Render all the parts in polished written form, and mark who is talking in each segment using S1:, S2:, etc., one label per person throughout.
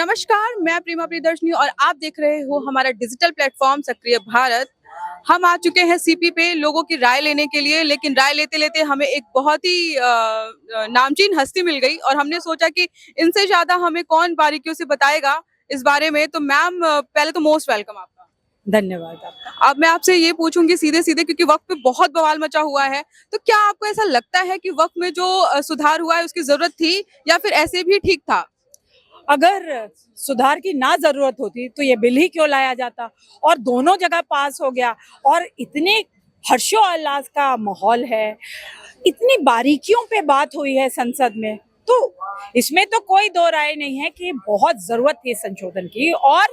S1: नमस्कार, मैं प्रेमा प्रियदर्शनी और आप देख रहे हो हमारा डिजिटल प्लेटफॉर्म सक्रिय भारत। हम आ चुके हैं सीपी पे लोगों की राय लेने के लिए, लेकिन राय लेते-लेते हमें एक बहुत ही नामचीन हस्ती मिल गई और हमने सोचा कि इनसे ज़्यादा हमें कौन बारीकियों से बताएगा इस बारे में। तो मैम, पहले तो मोस्ट वेलकम आपका।
S2: धन्यवाद आपका।
S1: अब मैं आपसे ये पूछूंगी सीधे-सीधे, क्योंकि वक़्त पे बहुत बवाल मचा हुआ है। तो क्या आपको ऐसा लगता है कि वक़्त में जो सुधार हुआ है उसकी ज़रूरत थी या फिर ऐसे भी ठीक था?
S2: अगर सुधार की ना जरूरत होती तो ये बिल ही क्यों लाया जाता, और दोनों जगह पास हो गया। और इतने हर्षोल्लास का माहौल है, इतनी बारीकियों पे बात हुई है संसद में, तो इसमें तो कोई दो राय नहीं है कि बहुत जरूरत थी संशोधन की। और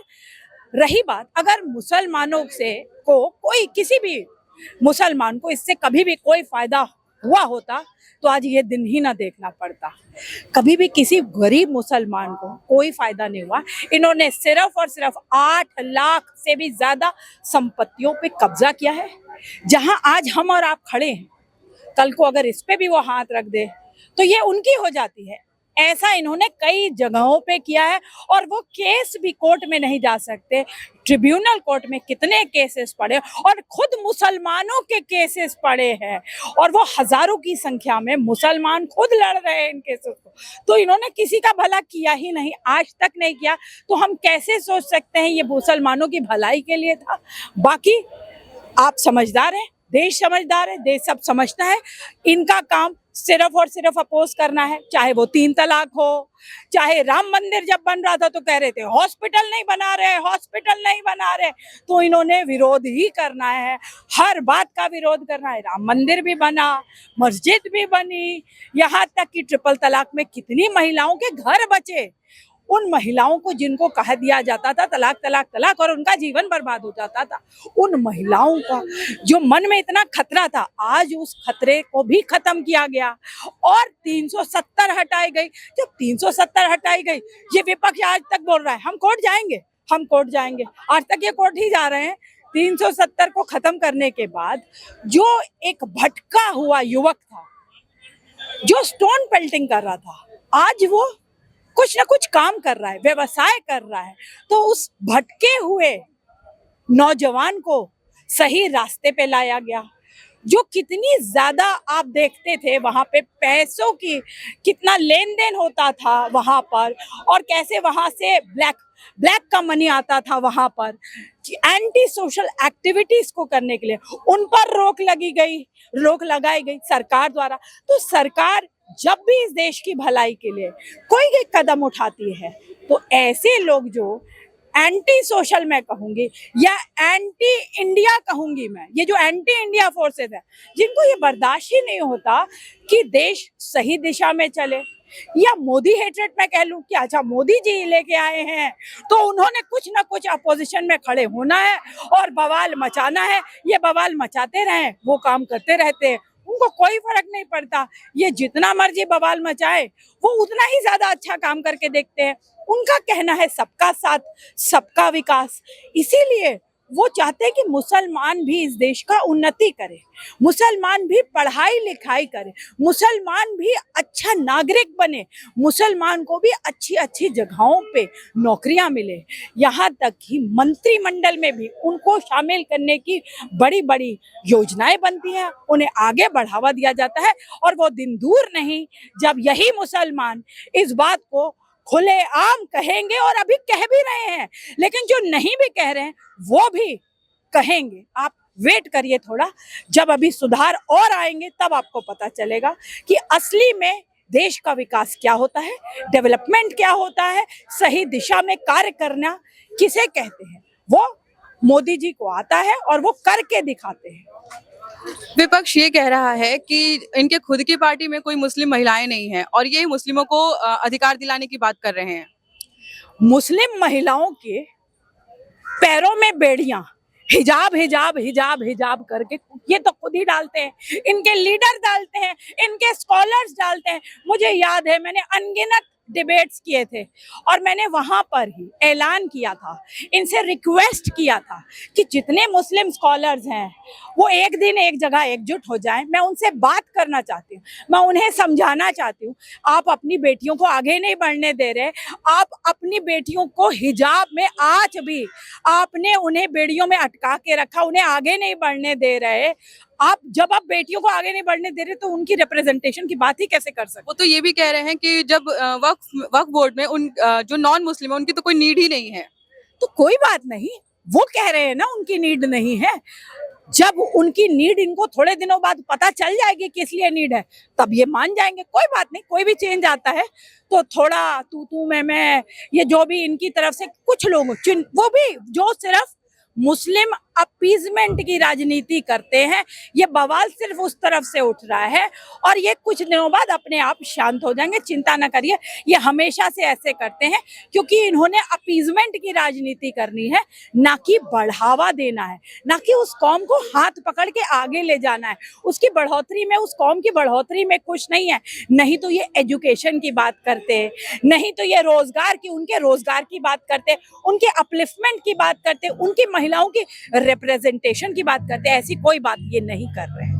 S2: रही बात, अगर मुसलमानों से को कोई किसी भी मुसलमान को इससे कभी भी कोई फायदा हुआ होता तो आज ये दिन ही ना देखना पड़ता। कभी भी किसी गरीब मुसलमान को कोई फायदा नहीं हुआ। इन्होंने सिर्फ और सिर्फ 8 लाख से भी ज्यादा संपत्तियों पे कब्जा किया है। जहां आज हम और आप खड़े हैं, कल को अगर इस पे भी वो हाथ रख दे तो ये उनकी हो जाती है। ऐसा इन्होंने कई जगहों पे किया है और वो केस भी कोर्ट में नहीं जा सकते। ट्रिब्यूनल कोर्ट में कितने केसेस पड़े, और खुद मुसलमानों के केसेस पड़े हैं, और वो हजारों की संख्या में मुसलमान खुद लड़ रहे हैं इन केसेस को। तो इन्होंने किसी का भला किया ही नहीं, आज तक नहीं किया। तो हम कैसे सोच सकते हैं ये मुसलमानों की भलाई के लिए था। बाकी आप समझदार हैं, देश समझदार है, देश सब समझता है। इनका काम सिर्फ और सिर्फ अपोज करना है, चाहे वो 3 तलाक हो, चाहे राम मंदिर जब बन रहा था तो कह रहे थे हॉस्पिटल नहीं बना रहे, हॉस्पिटल नहीं बना रहे। तो इन्होंने विरोध ही करना है, हर बात का विरोध करना है। राम मंदिर भी बना, मस्जिद भी बनी, यहाँ तक कि ट्रिपल तलाक में कितनी महिलाओं के घर बचे। उन महिलाओं को जिनको कह दिया जाता था तलाक तलाक तलाक और उनका जीवन बर्बाद हो जाता था, उन महिलाओं का जो मन में इतना खतरा था, आज उस खतरे को भी खत्म किया गया और 370 हटाई गई। जब 370 हटाई गई, ये विपक्ष आज तक बोल रहा है हम कोर्ट जाएंगे, हम कोर्ट जाएंगे। आज तक ये कोर्ट ही जा रहे हैं। 370 को खत्म करने के बाद जो एक भटका हुआ युवक था जो स्टोन पेल्टिंग कर रहा था, आज वो कुछ ना कुछ काम कर रहा है, व्यवसाय कर रहा है। तो उस भटके हुए नौजवान को सही रास्ते पे लाया गया। जो कितनी ज्यादा आप देखते थे वहां पे पैसों की कितना लेन देन होता था वहां पर, और कैसे वहां से ब्लैक का मनी आता था वहां पर, एंटी सोशल एक्टिविटीज को करने के लिए उन पर रोक लगाई गई सरकार द्वारा। तो सरकार जब भी इस देश की भलाई के लिए कोई एक कदम उठाती है तो ऐसे लोग जो एंटी सोशल मैं कहूंगी या एंटी इंडिया कहूंगी मैं, ये जो एंटी इंडिया फोर्सेस है, जिनको ये बर्दाश्त ही नहीं होता कि देश सही दिशा में चले, या मोदी हेट्रेट मैं कह लूं कि अच्छा मोदी जी लेके आए हैं तो उन्होंने कुछ ना कुछ अपोजिशन में खड़े होना है और बवाल मचाना है। ये बवाल मचाते रहें, वो काम करते रहते हैं, उनको कोई फर्क नहीं पड़ता। ये जितना मर्जी बवाल मचाए वो उतना ही ज्यादा अच्छा काम करके देखते हैं। उनका कहना है सबका साथ सबका विकास, इसीलिए वो चाहते हैं कि मुसलमान भी इस देश का उन्नति करे, मुसलमान भी पढ़ाई लिखाई करे, मुसलमान भी अच्छा नागरिक बने, मुसलमान को भी अच्छी अच्छी जगहों पे नौकरियां मिले। यहाँ तक कि मंत्रिमंडल में भी उनको शामिल करने की बड़ी बड़ी योजनाएं बनती हैं, उन्हें आगे बढ़ावा दिया जाता है। और वो दिन दूर नहीं जब यही मुसलमान इस बात को खुलेआम कहेंगे, और अभी कह भी रहे हैं, लेकिन जो नहीं भी कह रहे हैं वो भी कहेंगे। आप वेट करिए थोड़ा, जब अभी सुधार और आएंगे तब आपको पता चलेगा कि असली में देश का विकास क्या होता है, डेवलपमेंट क्या होता है, सही दिशा में कार्य करना किसे कहते हैं। वो मोदी जी को आता है और वो करके दिखाते हैं।
S1: विपक्ष ये कह रहा है कि इनके खुद की पार्टी में कोई मुस्लिम महिलाएं नहीं हैं और ये मुस्लिमों को अधिकार दिलाने की बात कर रहे हैं।
S2: मुस्लिम महिलाओं के पैरों में बेड़ियां, हिजाब हिजाब हिजाब हिजाब करके ये तो खुद ही डालते हैं, इनके लीडर डालते हैं, इनके स्कॉलर्स डालते हैं। मुझे याद है मैंने अनगिनत डिबेट्स किए थे और मैंने वहां पर ही ऐलान किया था, इनसे रिक्वेस्ट किया था कि जितने मुस्लिम स्कॉलर्स हैं वो एक दिन एक जगह एकजुट हो जाएं। मैं उनसे बात करना चाहती हूँ, मैं उन्हें समझाना चाहती हूँ, आप अपनी बेटियों को आगे नहीं बढ़ने दे रहे, आप अपनी बेटियों को हिजाब में आज भी आपने उन्हें बेड़ियों में अटका के रखा, उन्हें आगे नहीं बढ़ने दे रहे। आप जब आप बेटियों को आगे नहीं बढ़ने दे रहे तो उनकी रिप्रेजेंटेशन की बात ही कैसे कर सकते?
S1: वो तो ये भी कह रहे हैं कि जब वक्फ बोर्ड में उन जो नॉन मुस्लिम है उनकी तो कोई नीड ही नहीं है।
S2: तो कोई बात नहीं, वो कह रहे हैं ना उनकी नीड नहीं है। जब उनकी नीड इनको थोड़े दिनों बाद पता चल जाएगी किस लिए नीड है, तब ये मान जाएंगे। कोई बात नहीं, कोई भी चेंज आता है तो थोड़ा तू मैं ये जो भी इनकी तरफ से कुछ लोग वो भी जो सिर्फ मुस्लिम अपीजमेंट की राजनीति करते हैं, ये बवाल सिर्फ उस तरफ से उठ रहा है और ये कुछ दिनों बाद अपने आप शांत हो जाएंगे, चिंता ना करिए। ये हमेशा से ऐसे करते हैं क्योंकि इन्होंने अपीजमेंट की राजनीति करनी है, ना कि बढ़ावा देना है, ना कि उस कौम को हाथ पकड़ के आगे ले जाना है। उसकी बढ़ोतरी में, उस कौम की बढ़ोतरी में खुश नहीं है। नहीं तो ये एजुकेशन की बात करते, नहीं तो ये रोजगार की, उनके रोजगार की बात करते, उनके अपलिफ्टमेंट की बात करते, उनकी महिलाओं की रिप्रेजेंटेशन की बात करते हैं। ऐसी कोई बात ये नहीं कर रहे हैं।